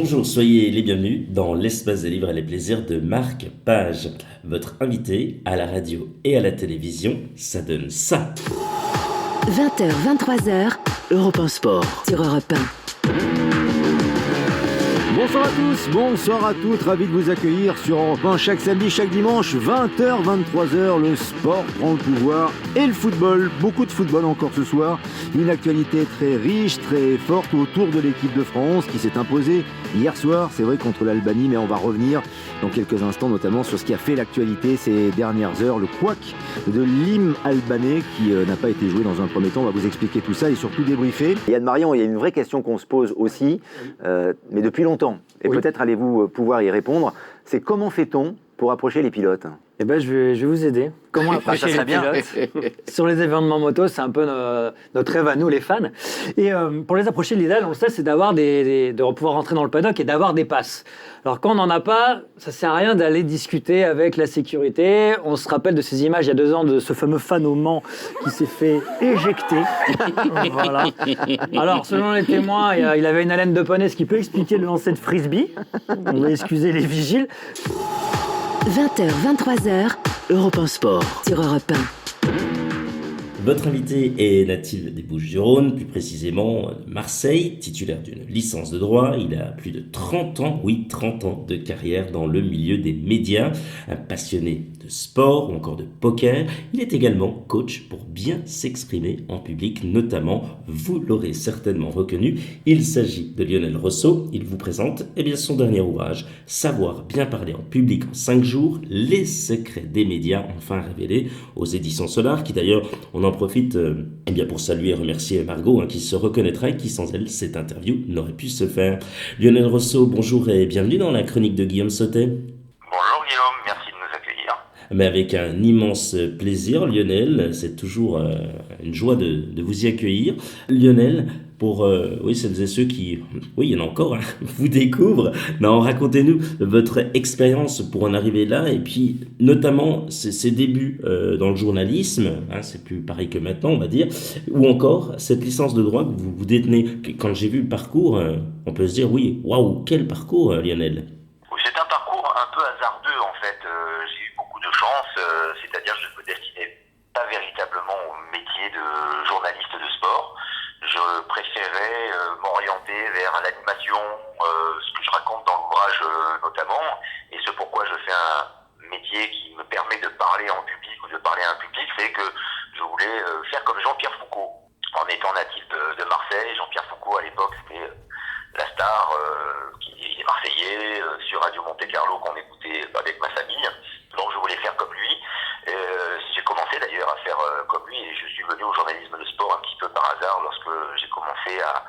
Bonjour, soyez les bienvenus dans l'espace des livres et les plaisirs de Marc Page. Votre invité à la radio et à la télévision, ça donne ça. 20h, 23h, Europe 1 Sport sur Europe 1. Bonsoir à tous, bonsoir à toutes, ravi de vous accueillir sur Europe 1 chaque samedi, chaque dimanche, 20h, 23h, le sport prend le pouvoir et le football, beaucoup de football encore ce soir, une actualité très riche, très forte autour de l'équipe de France qui s'est imposée hier soir, c'est vrai contre l'Albanie, mais on va revenir dans quelques instants notamment sur ce qui a fait l'actualité ces dernières heures, le couac de l'hymne albanais qui n'a pas été joué dans un premier temps, on va vous expliquer tout ça et surtout débriefer. Et Anne-Marion, il y a une vraie question qu'on se pose aussi, mais depuis longtemps. Et oui. Peut-être allez-vous pouvoir y répondre. C'est comment fait-on pour approcher les pilotes ? Eh ben, je vais vous aider. Comment approcher les pilotes sur les événements moto, c'est un peu notre rêve à nous, les fans. Et pour les approcher, l'idéal, on le sait, c'est de pouvoir rentrer dans le paddock et d'avoir des passes. Alors quand on n'en a pas, ça sert à rien d'aller discuter avec la sécurité. On se rappelle de ces images il y a 2 ans de ce fameux fan au Mans qui s'est fait éjecter. Voilà. Alors selon les témoins, il avait une haleine de poney, ce qui peut expliquer le lancer de frisbee. On va excuser les vigiles. 20h, 23h, Europe 1 Sport sur Europe 1. Votre invité est natif des Bouches-du-Rhône, plus précisément de Marseille, titulaire d'une licence de droit. Il a plus de 30 ans, oui, 30 ans de carrière dans le milieu des médias. Un passionné de sport ou encore de poker. Il est également coach pour bien s'exprimer en public, notamment, vous l'aurez certainement reconnu, il s'agit de Lionel Rosso. Il vous présente son dernier ouvrage, Savoir bien parler en public en 5 jours, les secrets des médias enfin révélés aux éditions Solar, qui d'ailleurs, on en profite pour saluer et remercier Margot, qui se reconnaîtra et qui sans elle, cette interview n'aurait pu se faire. Lionel Rosso, bonjour et bienvenue dans la chronique de Guillaume Sautet. Bonjour Guillaume, merci de nous accueillir. Mais avec un immense plaisir, Lionel, c'est toujours une joie de vous y accueillir. Lionel, pour celles et ceux qui, il y en a encore, vous découvrent, racontez-nous votre expérience pour en arriver là, et puis notamment ses débuts dans le journalisme, c'est plus pareil que maintenant, on va dire, ou encore cette licence de droit que vous détenez. Quand j'ai vu le parcours, on peut se dire, oui, waouh, quel parcours, Lionel. C'est un parcours un peu hasardeux en fait, j'ai eu beaucoup de chance, c'est-à-dire que je ne me destinais pas véritablement au métier de journaliste de sport. Je préférais m'orienter vers l'animation, ce que je raconte dans l'ouvrage notamment, et ce pourquoi je fais un métier qui me permet de parler en public ou de parler à un public, c'est que je voulais faire comme Jean-Pierre Foucault. En étant natif de Marseille, Jean-Pierre Foucault à l'époque c'était la star qui est marseillais sur Radio Monte-Carlo qu'on écoutait avec ma famille. Donc je voulais faire comme lui. J'ai commencé d'ailleurs à faire comme lui et je suis venu au journalisme de sport un petit peu par hasard lorsque j'ai commencé à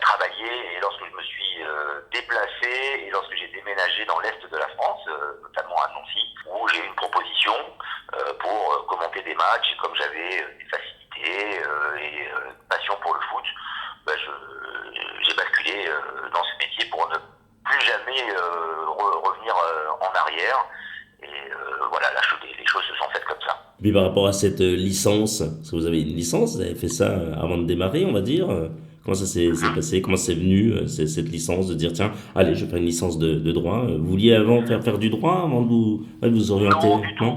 travailler et lorsque je me suis déplacé et lorsque j'ai déménagé dans l'est de la France, notamment à Nancy, où j'ai eu une proposition pour commenter des matchs. Et comme j'avais des facilités et passion pour le foot, j'ai basculé dans ce métier pour ne plus jamais revenir en arrière. Et voilà, les choses se sont faites comme ça. Puis par rapport à cette licence, parce que vous avez une licence, vous avez fait ça avant de démarrer, on va dire. Comment ça s'est passé? Comment c'est venu cette licence de dire tiens, allez, je vais faire une licence de droit. Vous vouliez avant faire du droit avant de vous orienter? Non, du tout.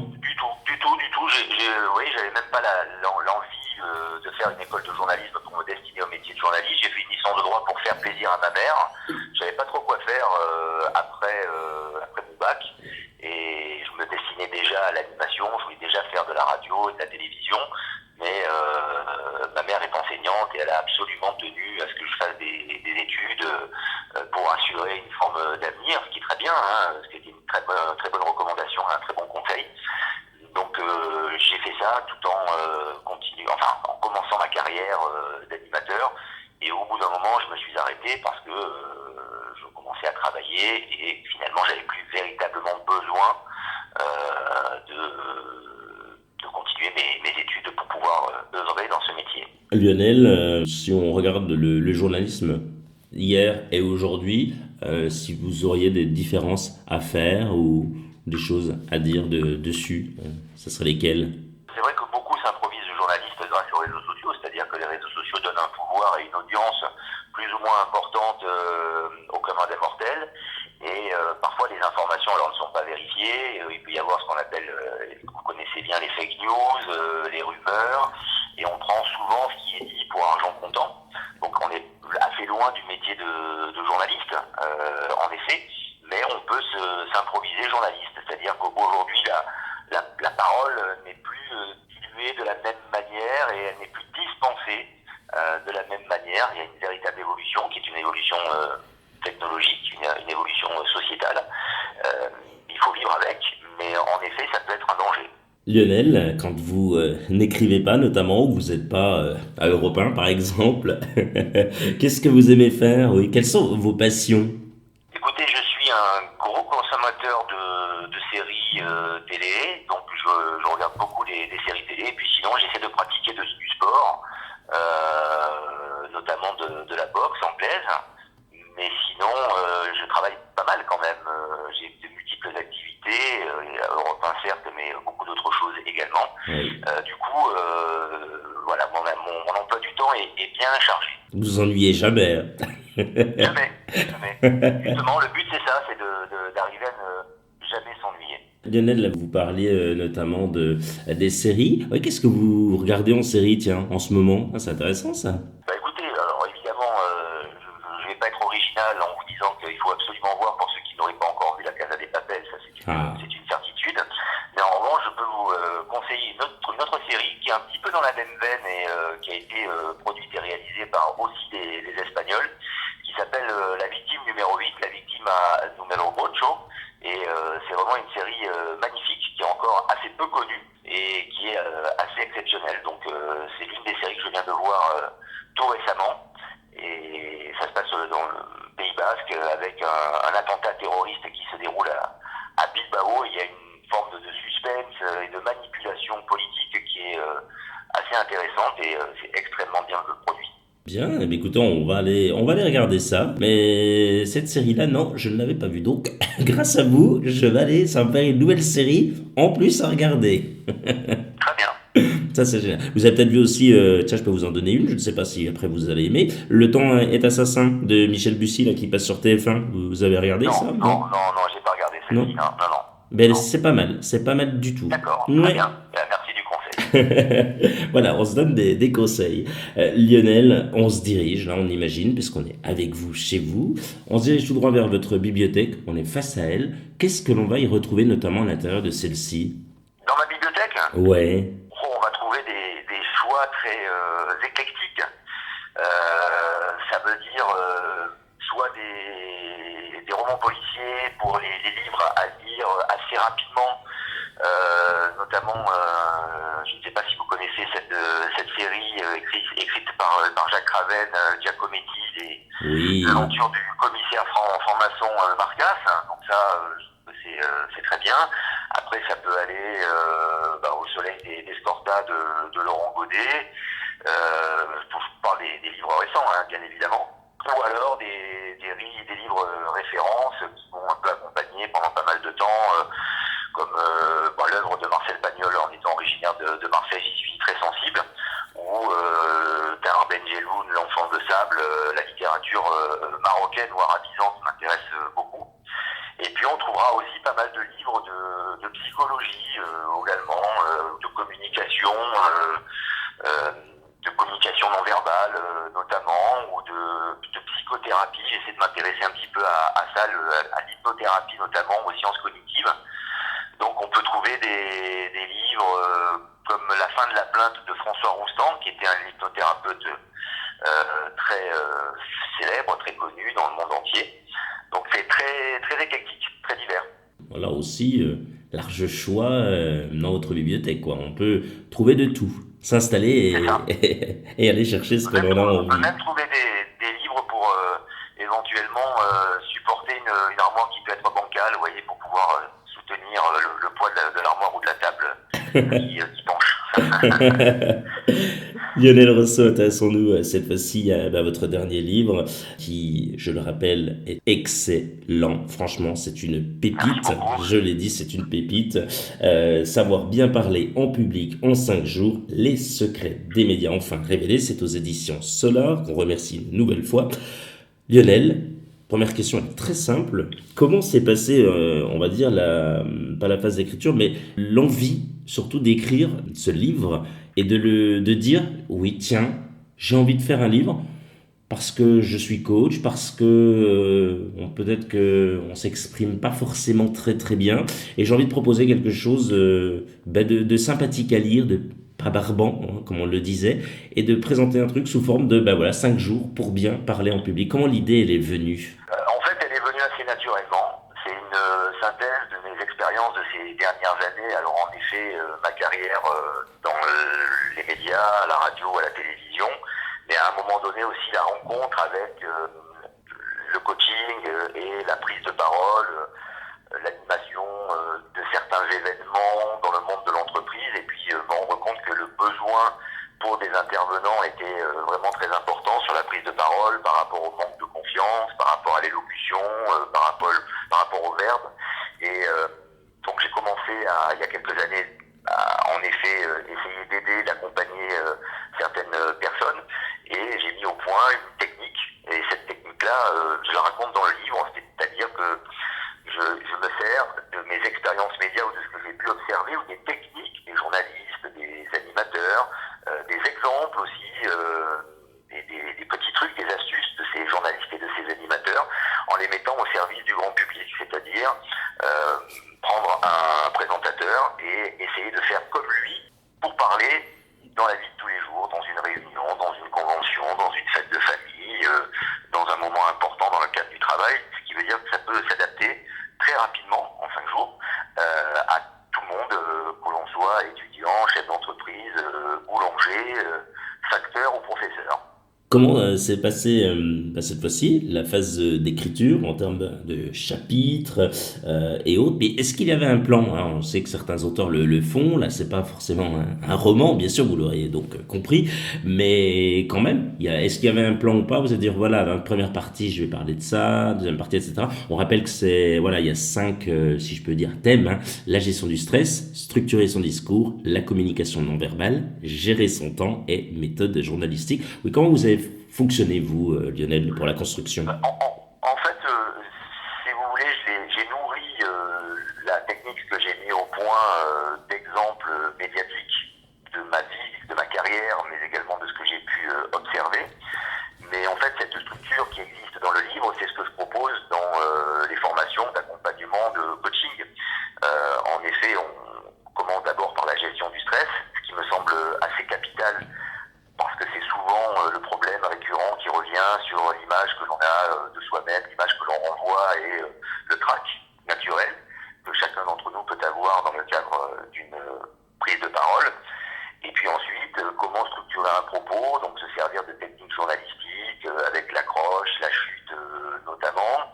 J'avais même pas l'envie de faire une école de journalisme pour me destiner au métier de journaliste. J'ai fait une licence de droit pour faire plaisir à ma mère. Je savais pas trop quoi faire après mon bac. Et je me destinais déjà à l'animation, je voulais déjà faire de la radio et de la télévision, mais ma mère est enseignante et elle a absolument tenu à ce que je fasse des études pour assurer une forme d'avenir, ce qui est très bien, ce qui était une très bonne recommandation, un très bon conseil. Donc j'ai fait ça tout en en commençant ma carrière d'animateur, et au bout d'un moment je me suis arrêté parce que je commençais à travailler et finalement j'avais plus véritablement besoin de continuer mes études pour pouvoir œuvrer dans ce métier. Lionel, si on regarde le journalisme hier et aujourd'hui, si vous auriez des différences à faire ou des choses à dire dessus, ce serait lesquelles? C'est vrai que beaucoup s'improvisent journalistes grâce aux réseaux sociaux, c'est-à-dire que les réseaux sociaux donnent un pouvoir et une audience plus ou moins importantes au commun des mortels. Et parfois les informations alors ne sont pas vérifiées. Il peut y avoir ce qu'on appelle, vous connaissez bien les fake news, les rumeurs, et on prend souvent ce qui est dit pour argent comptant. Donc on est assez loin du métier de journaliste, en effet, mais on peut s'improviser journaliste. C'est-à-dire qu'aujourd'hui la parole n'est plus diluée de la même manière et elle n'est plus dispensée de la même manière. Il y a une véritable évolution qui est une évolution technologique, une évolution sociétale. Il faut vivre avec, mais en effet, ça peut être un danger. Lionel, quand vous n'écrivez pas notamment, ou vous n'êtes pas à Europe 1 par exemple, qu'est-ce que vous aimez faire? Oui, quelles sont vos passions? Écoutez, je suis un gros consommateur de séries télé, donc je regarde beaucoup les séries télé, et puis sinon j'essaie de pratiquer du sport, notamment de la boxe anglaise. Mais sinon, je travaille pas mal quand même. J'ai de multiples activités, Europe 1 certes, mais beaucoup d'autres choses également. Oui. Du coup, voilà, mon emploi du temps est bien chargé. Vous vous ennuyez jamais? Jamais. Justement, le but c'est ça, c'est d'arriver à ne jamais s'ennuyer. Lionel, là, vous parliez notamment des séries. Oui, qu'est-ce que vous regardez en série, tiens, en ce moment? Ah, c'est intéressant ça. Bah écoutez, alors évidemment, je vais pas être original en vous disant qu'il faut absolument voir pour ceux qui n'auraient pas encore vu La Casa des Papel, ça c'est une certitude. Mais en revanche, je peux vous conseiller une autre série qui est un petit peu dans la même veine et qui a été produite et réalisée par aussi des Espagnols, qui s'appelle La Victime numéro 8, La Victima numéro 8. Et c'est vraiment une série magnifique qui est encore assez peu connue et qui est assez exceptionnelle. Donc c'est l'une des séries que je viens de voir tout récemment. Et ça se passe dans le Pays Basque avec un attentat terroriste qui se déroule à Bilbao. Il y a une forme de suspense et de manipulation politique qui est assez intéressante et c'est extrêmement bien produit. Bien, eh bien, écoutez, on va aller regarder ça. Mais cette série-là, non, je ne l'avais pas vue. Donc, grâce à vous, ça va me faire une nouvelle série en plus à regarder. Très bien. Ça, c'est génial. Vous avez peut-être vu aussi, tiens, je peux vous en donner une, je ne sais pas si après vous allez aimer, Le temps est assassin de Michel Bussy, là, qui passe sur TF1. Vous avez regardé ça? Non, j'ai pas regardé celle-ci. Non. Ben, c'est pas mal du tout. D'accord, Ouais. très bien. Merci du conseil. Voilà, on se donne des conseils. Lionel, on se dirige, là on imagine, puisqu'on est avec vous, chez vous, on se dirige tout droit vers votre bibliothèque, on est face à elle. Qu'est-ce que l'on va y retrouver notamment à l'intérieur de celle-ci? Dans ma bibliothèque, Ouais. on va trouver des choix très éclectiques. Ça veut dire soit des romans policiers pour les livres à lire assez rapidement, notamment, je ne sais pas si vous connaissez cette série écrite par Jacques Raven, Giacometti, Oui. l'aventure du commissaire franc-maçon Marcas. Donc ça, c'est très bien. Après, ça peut aller au soleil des Scordas de Laurent Godet. Je parle des livres récents, bien évidemment. Ou alors des livres références qui vont un peu accompagner pendant pas mal de temps, comme l'œuvre de Marcel Pagnol en étant originaire de Marseille, j'y suis très sensible, ou Tahar Ben Jelloun, L'Enfant de Sable, la littérature marocaine ou arabisante m'intéresse beaucoup. Et puis on trouvera aussi pas mal de livres de psychologie également, de communication non verbale notamment, ou de psychothérapie. J'essaie de m'intéresser un petit peu à ça, à l'hypnothérapie notamment, aux sciences cognitives. Donc on peut trouver des livres comme La fin de la plainte de François Roustan, qui était un hypnothérapeute très célèbre, très connu dans le monde entier. Donc c'est très, très éclectique, très divers. Voilà aussi, large choix dans votre bibliothèque, quoi. On peut trouver de tout, s'installer et aller chercher ce que l'on a envie. On peut même trouver des livres pour éventuellement supporter une armoire qui peut être bancale, vous voyez, pour pouvoir soutenir le poids de l'armoire ou de la table qui penche. Lionel Rousseau, intéressons-nous cette fois-ci à votre dernier livre qui, je le rappelle, est excellent. Franchement, c'est une pépite. Je l'ai dit, c'est une pépite. Savoir bien parler en public en 5 jours, les secrets des médias enfin révélés. C'est aux éditions Solar, qu'on remercie une nouvelle fois. Lionel, première question est très simple. Comment s'est passée, on va dire, pas la phase d'écriture, mais l'envie surtout d'écrire ce livre et de dire, oui, tiens, j'ai envie de faire un livre parce que je suis coach, parce que peut-être qu'on s'exprime pas forcément très très bien, et j'ai envie de proposer quelque chose de sympathique à lire, de pas barbant, hein, comme on le disait, et de présenter un truc sous forme de 5 jours pour bien parler en public. Comment l'idée elle est venue? En fait, elle est venue assez naturellement. C'est une synthèse de mes expériences de ces dernières années. Alors, en effet, ma carrière dans les médias, à la radio, à la télévision, mais à un moment donné aussi la rencontre avec le coaching et la prise de parole, l'animation de certains événements dans le monde de l'entreprise, et puis me rendre compte que le besoin pour des intervenants était vraiment très important sur la prise de parole par rapport au manque de confiance, par rapport à l'élocution, par rapport au verbe. Et donc j'ai commencé il y a quelques années à en effet essayer d'aider, d'accompagner certaines personnes, et j'ai mis au point une technique, et cette technique-là, je la raconte dans le livre, c'est-à-dire que je me sers de mes expériences médias ou de ce que j'ai pu observer, ou des techniques des journalistes, des animateurs, des exemples aussi, des petits trucs, des astuces de ces journalistes et de ces animateurs, en les mettant au service du grand public, c'est-à-dire prendre un présentateur et essayer de faire comme lui pour parler dans la vie de tous les jours, dans une réunion, dans une convention, dans une fête de famille, dans un moment important dans le cadre du travail, ce qui veut dire que ça peut s'adapter très rapidement, en 5 jours, à tout le monde, que l'on soit étudiant, chef d'entreprise, boulanger, facteur ou professeur. Comment s'est passée cette fois-ci la phase d'écriture en termes de chapitres et autres? Mais est-ce qu'il y avait un plan, hein? On sait que certains auteurs le font, là c'est pas forcément un roman, bien sûr, vous l'auriez donc compris, mais quand même, est-ce qu'il y avait un plan ou pas? Vous allez dire, voilà, dans la première partie je vais parler de ça, deuxième partie, etc. On rappelle que il y a 5, si je peux dire, thèmes, hein. La gestion du stress, structurer son discours, la communication non verbale, gérer son temps et méthode journalistique. Oui, comment vous avez fonctionné, vous, Lionel, pour la construction? En fait, si vous voulez, j'ai nourri la technique que j'ai mis au point d'exemples médiatiques de ma vie, de ma carrière, mais également de ce que j'ai pu observer. Mais en fait, cette structure qui existe dans le livre, c'est ce que je propose dans les formations d'accompagnement de coaching. En effet, on commence d'abord par la gestion du stress, ce qui me semble assez capital, parce que c'est souvent le problème récurrent qui revient sur l'image que l'on a de soi-même, l'image que l'on renvoie, et le trac naturel que chacun d'entre nous peut avoir dans le cadre d'une prise de parole. Et puis ensuite, comment structurer un propos, donc se servir de techniques journalistiques avec l'accroche, la chute notamment.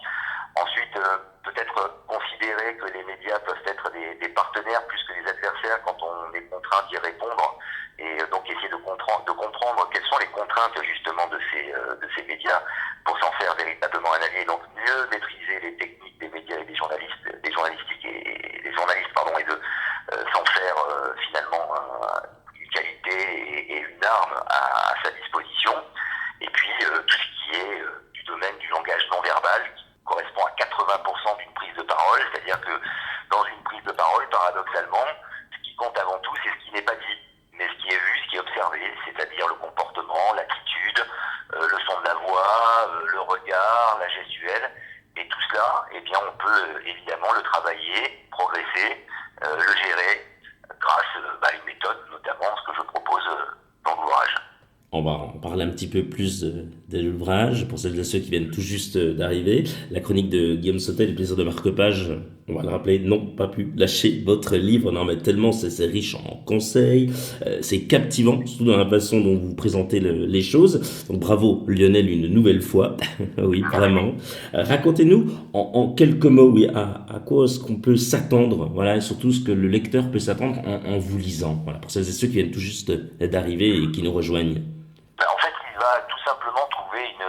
Ensuite, peut-être considérer que les médias peuvent être des partenaires plus que des adversaires quand on est contraint d'y répondre, et donc essayer de comprendre quelles sont les contraintes justement de ces médias pour s'en faire véritablement un allié. Donc mieux maîtriser les techniques des médias et des journalistiques et des journalistes, et de s'en faire finalement une qualité et une arme à sa disposition. Et puis tout ce qui est du domaine du langage non verbal, qui correspond à 80% d'une prise de parole, c'est-à-dire que dans une prise de parole, paradoxalement, ce qui compte avant tout, c'est ce qui n'est pas dit, mais ce qui est vu, ce qui est observé, c'est-à-dire le comportement, l'attitude, le son de la voix, le regard, la gestuelle, et tout cela, on peut évidemment le travailler, progresser, le gérer, grâce à une méthode, notamment ce que je propose dans l'ouvrage. On va en parler un petit peu plus de l'ouvrage, pour celles et ceux qui viennent tout juste d'arriver. La chronique de Guillaume Sautet, Le plaisir de marque-page, on va le rappeler, non, pas pu lâcher votre livre, non mais tellement c'est riche en conseils, c'est captivant, surtout dans la façon dont vous présentez les choses. Donc bravo Lionel une nouvelle fois, oui vraiment. Racontez-nous en quelques mots, oui, à quoi est-ce qu'on peut s'attendre, voilà, et surtout ce que le lecteur peut s'attendre en vous lisant, voilà, pour celles et ceux qui viennent tout juste d'arriver et qui nous rejoignent. En fait, il va tout simplement trouver une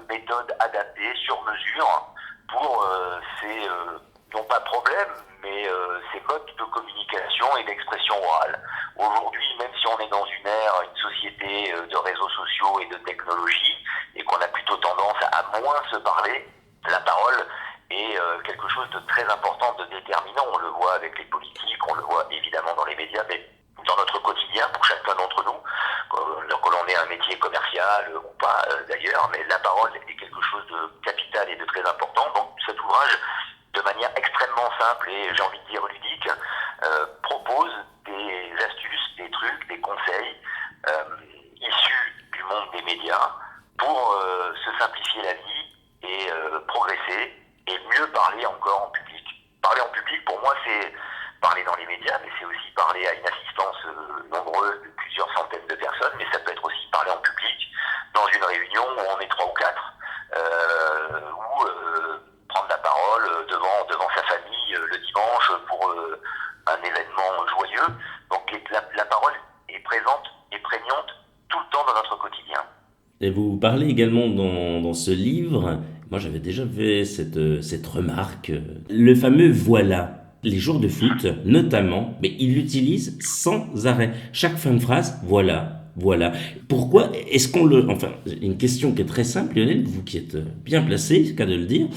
méthode adaptée, sur mesure, pour ces, non pas problèmes, mais ces modes de communication et d'expression orale. Aujourd'hui, même si on est dans une société de réseaux sociaux et de technologie, et qu'on a plus plutôt tendance à moins se parler. La parole est quelque chose de très important, de déterminant. On le voit avec les politiques, on le voit évidemment dans les médias, mais dans notre quotidien, pour chacun d'entre nous, que l'on ait un métier commercial ou pas d'ailleurs, mais la parole est quelque chose de capital et de très important. Donc cet ouvrage, de manière extrêmement simple et j'ai envie de dire ludique, propose des astuces, des trucs, des conseils issus du monde des médias pour se simplifier la vie et progresser et mieux parler encore en public. Parler en public, pour moi, c'est parler dans les médias, mais c'est aussi parler à une assistance nombreuse de plusieurs centaines de personnes, mais ça peut être aussi parler en public, dans une réunion où on est 3 ou 4, ou prendre la parole devant sa famille le dimanche pour un événement joyeux. Donc la parole est présente et prégnante tout le temps dans notre quotidien. Et vous parlez également dans ce livre, moi j'avais déjà fait cette remarque, le fameux voilà. Les joueurs de foot, notamment, mais ils l'utilisent sans arrêt. Chaque fin de phrase, voilà, voilà. Pourquoi est-ce qu'on le... Enfin, une question qui est très simple, Lionel, vous qui êtes bien placé, c'est le cas de le dire.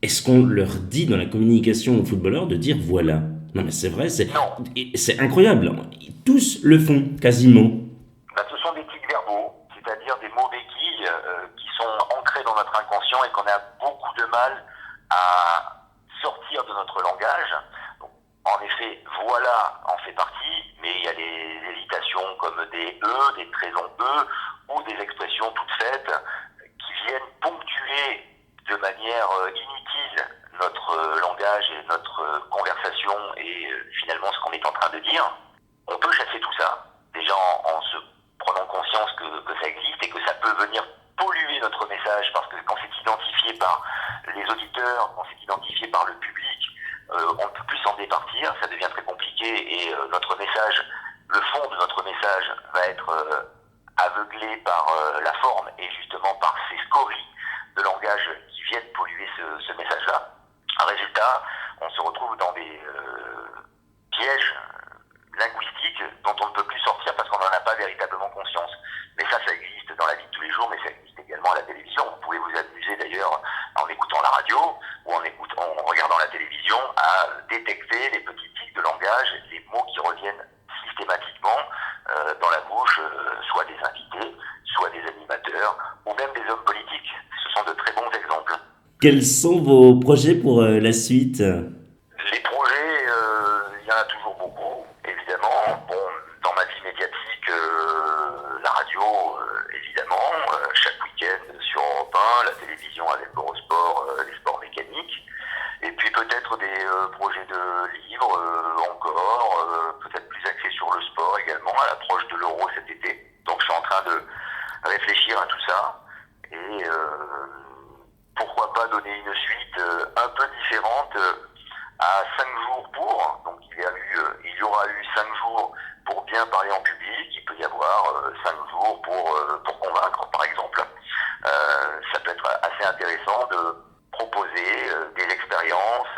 Est-ce qu'on leur dit dans la communication aux footballeurs de dire voilà? Non mais c'est vrai, c'est incroyable. Tous le font, quasiment. Ce sont des tics verbaux, c'est-à-dire des mots béquilles qui sont ancrés dans notre inconscient et qu'on a beaucoup de mal à sortir de notre langage. En effet, voilà en fait partie, mais il y a des hésitations comme des E, des traisons E, ou des expressions toutes faites qui viennent ponctuer de manière inutile notre langage et notre conversation et finalement ce qu'on est en train de dire. On peut chasser tout ça, déjà en se prenant conscience que ça existe et que ça peut venir polluer notre message, parce que quand c'est identifié par les auditeurs, quand c'est identifié par le public, on ne peut plus s'en départir, ça devient très compliqué et notre message, le fond de notre message va être aveuglé par la forme et justement par ces scories de langage qui viennent polluer ce message-là. Résultat, on se retrouve dans des pièges linguistiques dont on ne peut plus sortir parce qu'on n'en a pas véritablement conscience. Mais ça existe dans la vie de tous les jours, mais ça existe également à la télévision. Vous pouvez vous amuser d'ailleurs en écoutant la radio ou en regardant la télévision à détecter les petits tics de langage, les mots qui reviennent systématiquement dans la bouche, soit des invités, soit des animateurs, ou même des hommes politiques. Ce sont de très bons exemples. Quels sont vos projets pour la suite? Les projets, il y en a toujours beaucoup, évidemment. Bon, dans ma vie médiatique, la radio, évidemment, chaque week-end sur Europe 1, la télévision avec Eurosport, les sports mécaniques, et puis peut-être des projets de livres encore, peut-être plus axés sur le sport également, à l'approche de l'Euro cet été. Donc je suis en train de réfléchir à tout ça, et pourquoi pas donner une suite un peu différente à 5 jours pour, donc il y aura eu 5 jours pour bien parler en public, il peut y avoir 5 jours pour convaincre, par exemple. Ça peut être assez intéressant de proposer des expériences,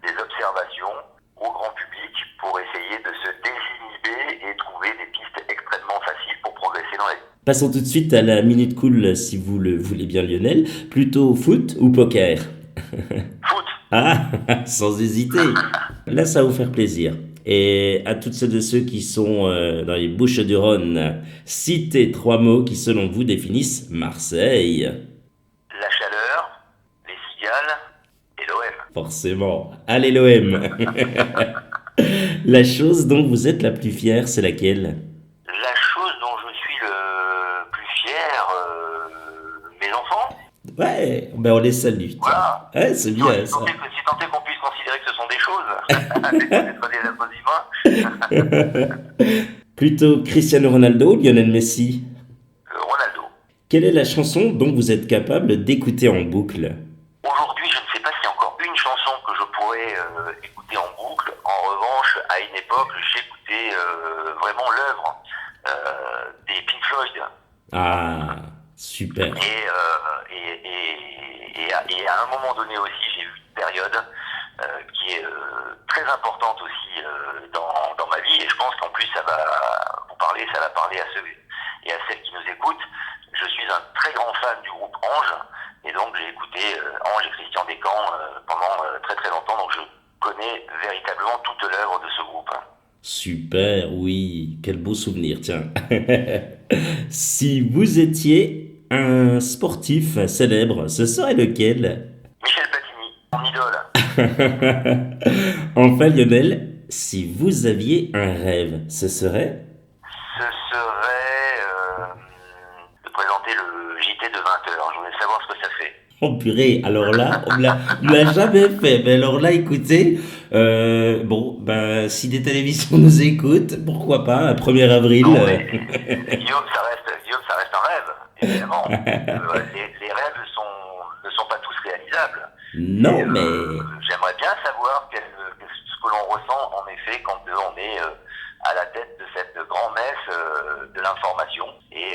des observations au grand public pour essayer de se désinhiber et trouver des pistes extrêmement faciles pour progresser dans la vie. Passons tout de suite à la minute cool, si vous le voulez bien, Lionel. Plutôt foot ou poker? Foot. Ah, sans hésiter. Là, ça va vous faire plaisir. Et à toutes celles et ceux qui sont dans les Bouches-du-Rhône, citez 3 mots qui, selon vous, définissent Marseille. La chaleur, les cigales et l'OM. Forcément. Allez, l'OM. La chose dont vous êtes la plus fière, c'est laquelle? La chose dont je suis le plus fier, mes enfants. Ouais, ben on les salue. Voilà. Ouais, c'est bien ça. Si tant est qu'on puisse considérer que ce sont des choses, d'être des êtres humains. Plutôt Cristiano Ronaldo ou Lionel Messi? Ronaldo. Quelle est la chanson dont vous êtes capable d'écouter en boucle? Aujourd'hui, je ne sais pas s'il y a encore une chanson que je pourrais écouter en boucle. En revanche, à une époque, j'écoutais vraiment l'œuvre des Pink Floyd. Ah, super. Et à un moment donné aussi, j'ai eu une période qui est très importante aussi dans ma vie, et je pense qu'en plus ça va vous parler, ça va parler à ceux et à celles qui nous écoutent. Je suis suis un très grand fan du groupe Ange, et donc j'ai écouté Ange et Christian Descamps pendant très très longtemps, donc je connais véritablement toute l'œuvre de ce groupe. Super, oui, quel beau souvenir, tiens. Si vous étiez un sportif célèbre, ce serait lequel? Michel Platini, mon idole. Enfin, Lionel, si vous aviez un rêve, ce serait? Ce serait de présenter le JT de 20h. Je voulais savoir ce que ça fait. Oh purée, alors là, on me l'a jamais fait. Mais alors là, écoutez, si des télévisions nous écoutent, pourquoi pas, un 1er avril. Non, mais, Guillaume, ça reste un rêve, évidemment. Les rêves ne sont pas tous réalisables. Non, Et, mais... J'aimerais bien savoir ce que l'on ressent, en effet, quand on est à la tête de cette grand-messe de l'information. Et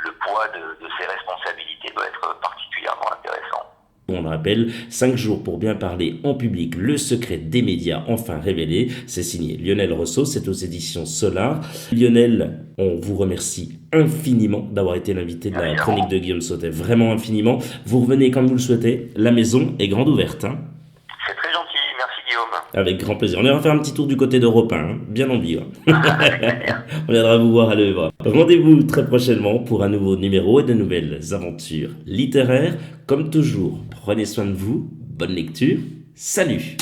le poids de ces responsabilités doit être particulièrement intéressant. On le rappelle, 5 jours pour bien parler en public, le secret des médias enfin révélé. C'est signé Lionel Rousseau, c'est aux éditions Solar. Lionel, on vous remercie infiniment d'avoir été l'invité de la chronique de Guillaume Sautet, vraiment infiniment. Vous revenez quand vous le souhaitez, la maison est grande ouverte. Hein. C'est très gentil, merci Guillaume. Avec grand plaisir. On ira faire un petit tour du côté d'Europe 1, hein, bien en vivre. On viendra vous voir à l'œuvre. Rendez-vous très prochainement pour un nouveau numéro et de nouvelles aventures littéraires. Comme toujours, prenez soin de vous, bonne lecture, salut!